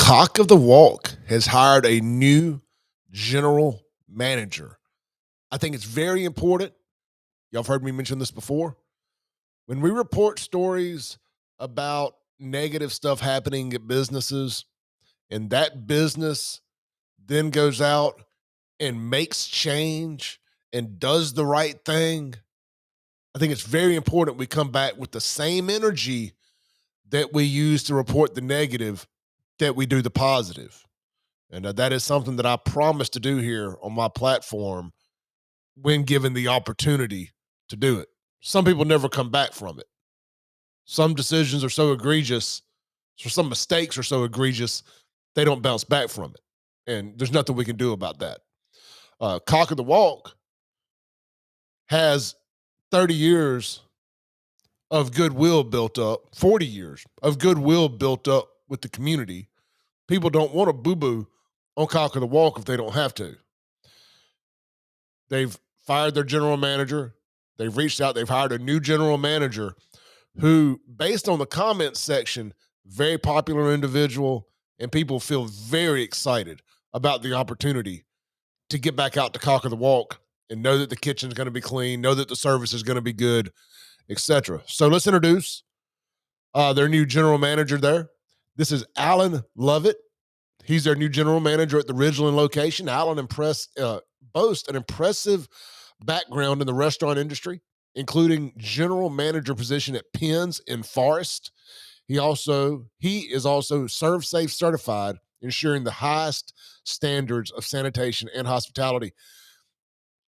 Cock of the Walk has hired a new general manager. I think it's very important. Y'all have heard me mention this before. When we report stories about negative stuff happening at businesses, and that business then goes out and makes change and does the right thing, I think it's very important we come back with the same energy that we use to report the negative that we do the positive. And that is something that I promise to do here on my platform when given the opportunity to do it. Some people never come back from it. Some decisions are so egregious, or some mistakes are so egregious, they don't bounce back from it. And there's nothing we can do about that. Cock of the Walk has 30 years of goodwill built up, 40 years of goodwill built up with the community. People don't want to boo-boo on Cock of the Walk if they don't have to. They've fired their general manager. They've reached out. They've hired a new general manager who, based on the comments section, very popular individual, and people feel very excited about the opportunity to get back out to Cock of the Walk and know that the kitchen's going to be clean, know that the service is going to be good, etc. So let's introduce their new general manager there. This is Alan Lovett. He's their new general manager at the Ridgeland location. Alan boasts an impressive background in the restaurant industry, including general manager position at Penn's in Forest. He is also ServSafe Certified, ensuring the highest standards of sanitation and hospitality.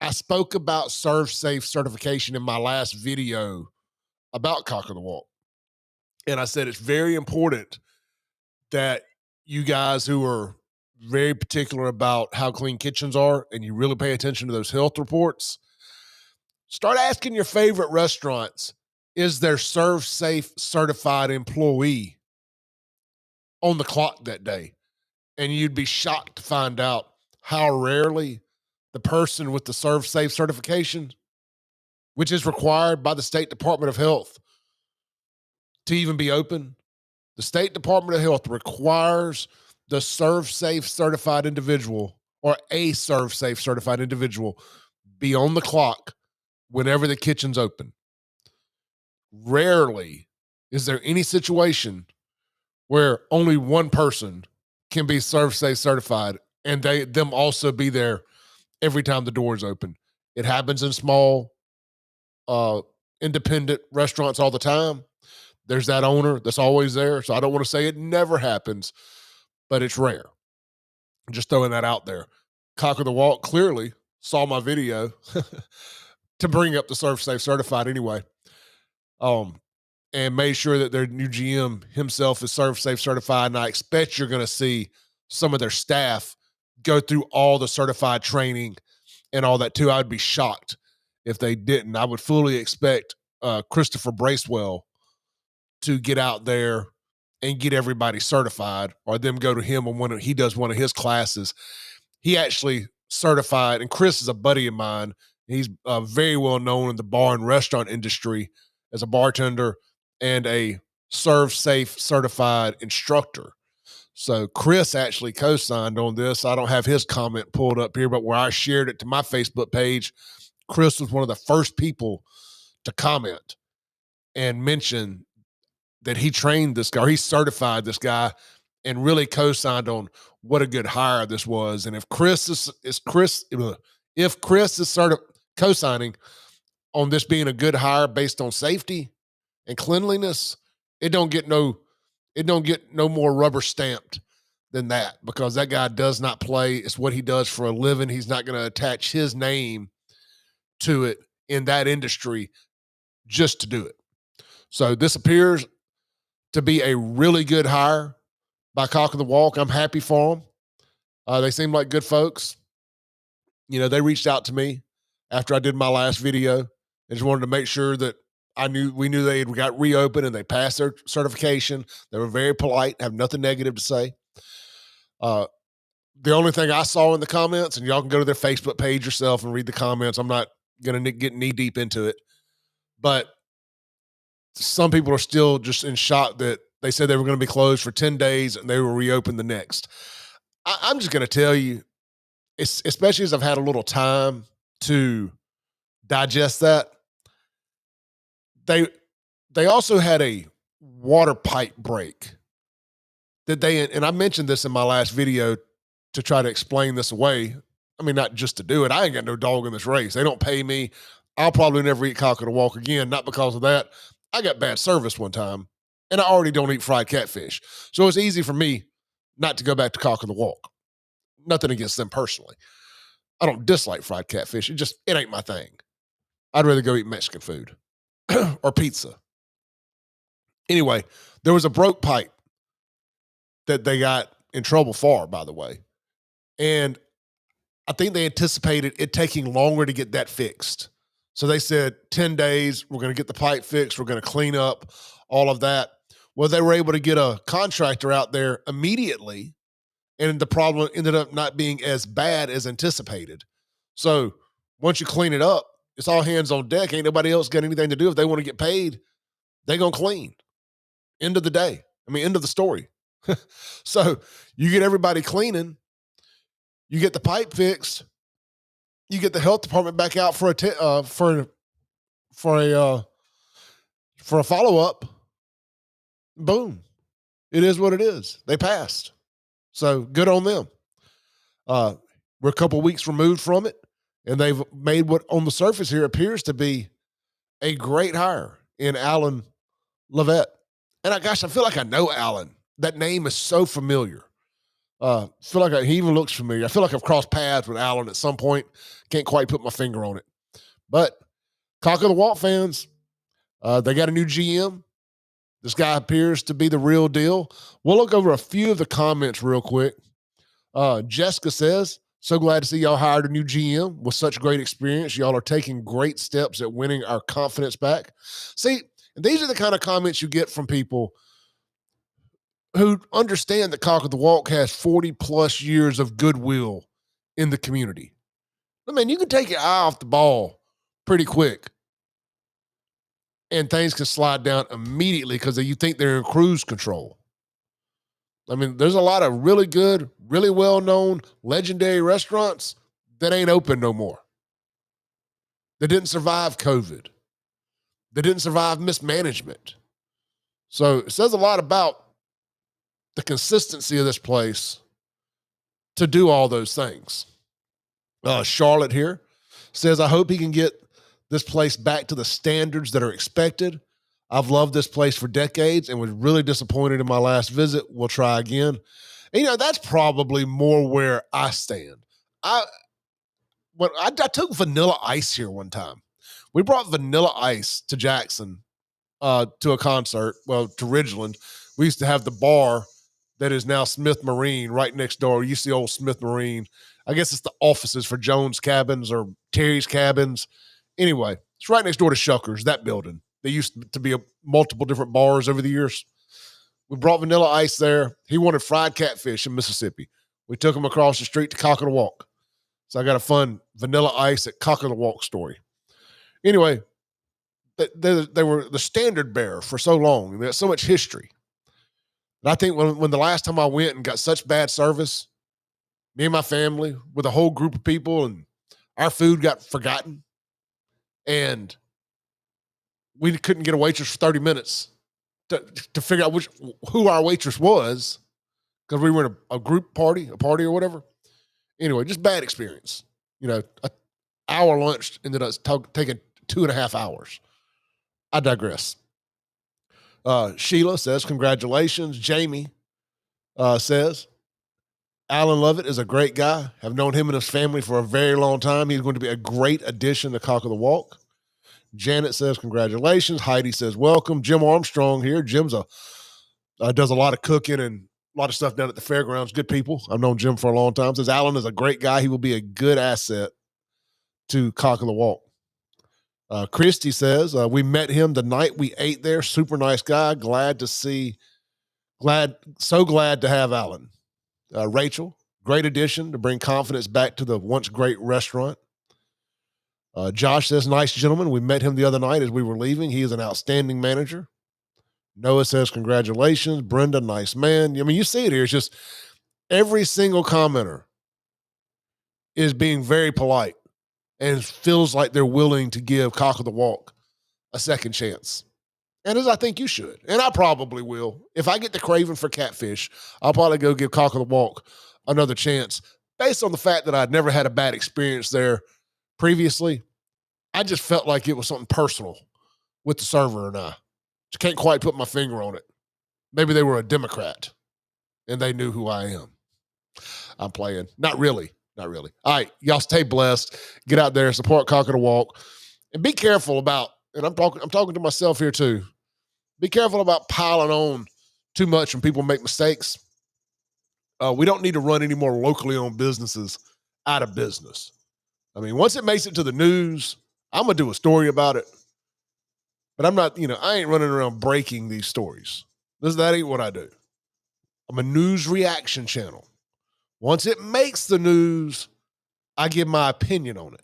I spoke about ServSafe certification in my last video about Cock of the Walk. And I said it's very important that you guys who are very particular about how clean kitchens are and you really pay attention to those health reports, start asking your favorite restaurants, is their ServSafe certified employee on the clock that day? And you'd be shocked to find out how rarely the person with the ServSafe certification, which is required by the State Department of Health to even be open, the State Department of Health requires the ServSafe certified individual or a ServSafe certified individual be on the clock whenever the kitchen's open. Rarely is there any situation where only one person can be ServSafe certified and them also be there every time the door is open. It happens in small independent restaurants all the time. There's that owner that's always there. So I don't want to say it never happens, but it's rare. Just throwing that out there. Cock of the Walk clearly saw my video to bring up the ServSafe certified anyway. And made sure that their new GM himself is ServSafe certified. And I expect you're going to see some of their staff go through all the certified training and all that too. I would be shocked if they didn't. I would fully expect Christopher Bracewell to get out there and get everybody certified, or them go to him when he does one of his classes. He actually certified, and Chris is a buddy of mine. He's very well known in the bar and restaurant industry as a bartender and a ServSafe certified instructor. So Chris actually co-signed on this. I don't have his comment pulled up here, but where I shared it to my Facebook page, Chris was one of the first people to comment and mention that he trained this guy, or he certified this guy, and really co-signed on what a good hire this was. And if Chris is co-signing on this being a good hire based on safety and cleanliness, it don't get no more rubber stamped than that, because that guy does not play. It's what he does for a living. He's not going to attach his name to it in that industry just to do it. So this appears to be a really good hire by Cock of the Walk. I'm happy for them. They seem like good folks. You know, they reached out to me after I did my last video and just wanted to make sure that we knew they had got reopened and they passed their certification. They were very polite, have nothing negative to say. The only thing I saw in the comments, and y'all can go to their Facebook page yourself and read the comments. I'm not going to get knee deep into it, but some people are still just in shock that They said they were going to be closed for 10 days and they will reopen the next. I'm just going to tell you, especially as I've had a little time to digest that, they they also had a water pipe break that and I mentioned this in my last video to try to explain this away. I mean, not just to do it. I ain't got no dog in this race. They don't pay me. I'll probably never eat cock of the walk again, not because of that. I got bad service one time, and I already don't eat fried catfish. So it's easy for me not to go back to cock of the walk. Nothing against them personally. I don't dislike fried catfish. It ain't my thing. I'd rather go eat Mexican food or pizza. Anyway, there was a broke pipe that they got in trouble for, by the way. And I think they anticipated it taking longer to get that fixed. So they said 10 days, we're going to get the pipe fixed, we're going to clean up all of that. Well, they were able to get a contractor out there immediately, and the problem ended up not being as bad as anticipated. So once you clean it up, it's all hands on deck. Ain't nobody else got anything to do. If they want to get paid, they're going to clean. End of the day. End of the story. So you get everybody cleaning, you get the pipe fixed, you get the health department back out for a follow up. Boom, it is what it is. They passed, so good on them. We're a couple weeks removed from it, and they've made what on the surface here appears to be a great hire in Alan Lovett. And I feel like I know Alan. That name is so familiar. Feel like he even looks familiar. I feel like I've crossed paths with Alan at some point. Can't quite put my finger on it. But Cock of the Walk fans, they got a new GM. This guy appears to be the real deal. We'll look over a few of the comments real quick. Jessica says, so glad to see y'all hired a new GM with such great experience. Y'all are taking great steps at winning our confidence back. See, these are the kind of comments you get from people who understand that Cock of the Walk has 40 plus years of goodwill in the community. I mean, you can take your eye off the ball pretty quick, and things can slide down immediately because you think they're in cruise control. I mean, there's a lot of really good, really well-known, legendary restaurants that ain't open no more. They didn't survive COVID. They didn't survive mismanagement. So it says a lot about the consistency of this place to do all those things. Charlotte here says, I hope he can get this place back to the standards that are expected. I've loved this place for decades and was really disappointed in my last visit. We'll try again. And, that's probably more where I stand. I took Vanilla Ice here one time. We brought Vanilla Ice to Jackson to a concert, to Ridgeland. We used to have the bar that is now Smith Marine right next door. You see old Smith Marine. I guess it's the offices for Jones Cabins or Terry's Cabins. Anyway, it's right next door to Shuckers, that building. They used to be multiple different bars over the years. We brought Vanilla Ice there. He wanted fried catfish in Mississippi. We took him across the street to Cock of the Walk. So I got a fun Vanilla Ice at Cock of the Walk story. Anyway, they were the standard bearer for so long. There's so much history. And I think when the last time I went and got such bad service, me and my family with a whole group of people, and our food got forgotten, and we couldn't get a waitress for 30 minutes to figure out who our waitress was because we were in a group party, or whatever. Anyway, just bad experience. An hour lunch ended up taking 2.5 hours. I digress. Sheila says, congratulations. Jamie says, Alan Lovett is a great guy. I've known him and his family for a very long time. He's going to be a great addition to Cock of the Walk. Janet says, congratulations. Heidi says, welcome. Jim Armstrong here. Jim's does a lot of cooking and a lot of stuff down at the fairgrounds. Good people. I've known Jim for a long time. Says, Alan is a great guy. He will be a good asset to Cock of the Walk. Christy says, we met him the night we ate there. Super nice guy. So glad to have Alan. Rachel, great addition to bring confidence back to the once great restaurant. Josh says, nice gentleman. We met him the other night as we were leaving. He is an outstanding manager. Noah says, congratulations. Brenda, nice man. I mean, you see it here. It's just every single commenter is being very polite and feels like they're willing to give Cock of the Walk a second chance. And as I think you should. And I probably will. If I get the craving for catfish, I'll probably go give Cock of the Walk another chance based on the fact that I'd never had a bad experience there previously. I just felt like it was something personal with the server and I. Just can't quite put my finger on it. Maybe they were a Democrat and they knew who I am. I'm playing. Not really. Not really. All right. Y'all stay blessed. Get out there, support Cock of the Walk. And be careful about, and I'm talking to myself here too. Be careful about piling on too much when people make mistakes. We don't need to run any more locally owned businesses out of business. I mean, once it makes it to the news, I'm going to do a story about it. But I'm not, I ain't running around breaking these stories. That ain't what I do. I'm a news reaction channel. Once it makes the news, I give my opinion on it.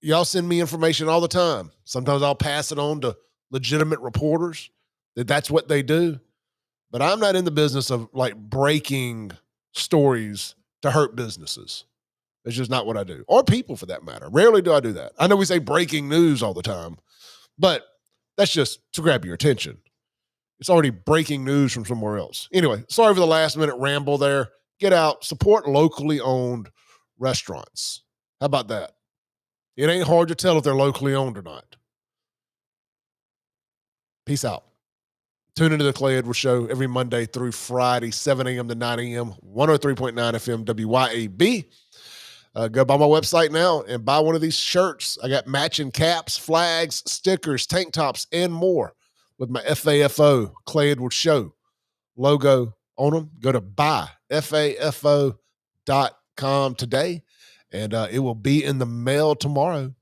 Y'all send me information all the time. Sometimes I'll pass it on to legitimate reporters that's what they do. But I'm not in the business of like breaking stories to hurt businesses. It's just not what I do. Or people for that matter. Rarely do I do that. I know we say breaking news all the time, but that's just to grab your attention. It's already breaking news from somewhere else. Anyway, sorry for the last minute ramble there. Get out, support locally owned restaurants. How about that? It ain't hard to tell if they're locally owned or not. Peace out. Tune into the Clay Edwards Show every Monday through Friday, 7 a.m. to 9 a.m., 103.9 FM WYAB. Go by my website now and buy one of these shirts. I got matching caps, flags, stickers, tank tops, and more with my FAFO, Clay Edwards Show logo on them. Go to buyfafo.com today, and it will be in the mail tomorrow.